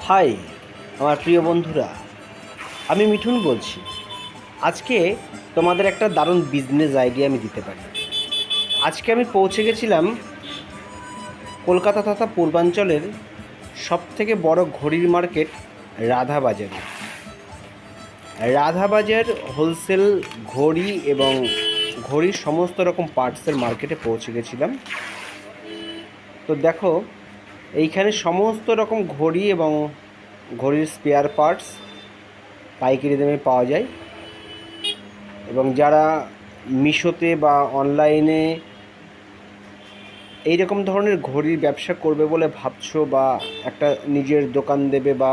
High আমার প্রিয় বন্ধুরা, আমি মিঠুন বলছি। আজকে তোমাদের একটা দারুণ বিজনেস আইডিয়া আমি দিতে পারি। আজকে আমি পৌঁছে গেছিলাম কলকাতা তথা পূর্বাঞ্চলের সবথেকে বড় ঘড়ির মার্কেট রাধাবাজারে। রাধাবাজার হোলসেল ঘড়ি এবং ঘড়ির সমস্ত রকম পার্টসের মার্কেটে পৌঁছে গেছিলাম। তো দেখো, এইখানে সমস্ত রকম ঘড়ি এবং ঘড়ির স্পেয়ার পার্টস পাইকারি দামে পাওয়া যায়। এবং যারা মিশোতে বা অনলাইনে এই রকম ধরনের ঘড়ির ব্যবসা করবে বলে ভাবছো, বা একটা নিজের দোকান দেবে, বা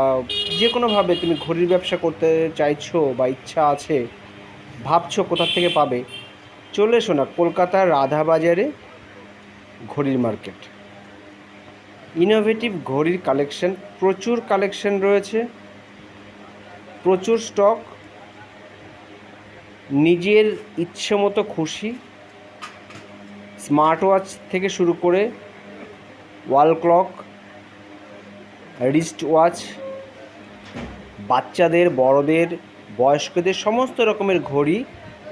যে কোনোভাবে তুমি ঘড়ির ব্যবসা করতে চাইছো বা ইচ্ছা আছে, ভাবছো কোথা থেকে পাবে, চলে এসো না কলকাতার রাধাবাজারে ঘড়ির মার্কেট। ইনোভেটিভ ঘড়ির কালেকশন, প্রচুর কালেকশন রয়েছে, প্রচুর স্টক, নিজের ইচ্ছে মতো খুশি স্মার্ট ওয়াচ থেকে শুরু করে ওয়াল ক্লক, রিস্ট ওয়াচ, বাচ্চাদের, বড়দের, বয়স্কদের সমস্ত রকমের ঘড়ি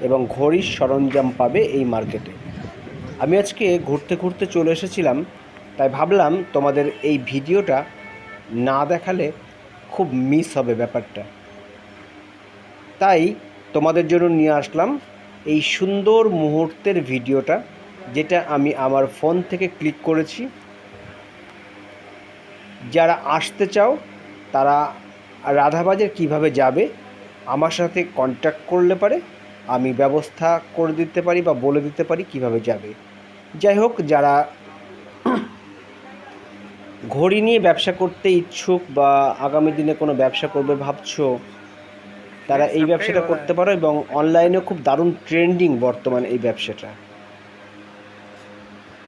এবং ঘড়ির সরঞ্জাম পাবে এই মার্কেটে। আমি আজকে ঘুরতে ঘুরতে চলে এসেছিলাম, তাই ভাবলাম তোমাদের এই ভিডিওটা না দেখালে খুব মিস হবে ব্যাপারটা। তাই তোমাদের জন্য নিয়ে আসলাম এই সুন্দর মুহূর্তের ভিডিওটা, যেটা আমি আমার ফোন থেকে ক্লিক করেছি। যারা আসতে চাও তারা রাধাবাজার কিভাবে যাবে আমার সাথে কন্ট্যাক্ট করলে পারে আমি ব্যবস্থা করে দিতে পারি বা বলে দিতে পারি কিভাবে যাবে। যাই হোক, যারা ঘড়ি নিয়ে ব্যবসা করতে ইচ্ছুক বা আগামী দিনে কোনো ব্যবসা করবে ভাবছো, তারা এই ব্যবসাটা করতে পারো। এবং অনলাইনে খুব দারুণ ট্রেন্ডিং বর্তমান এই ব্যবসাটা।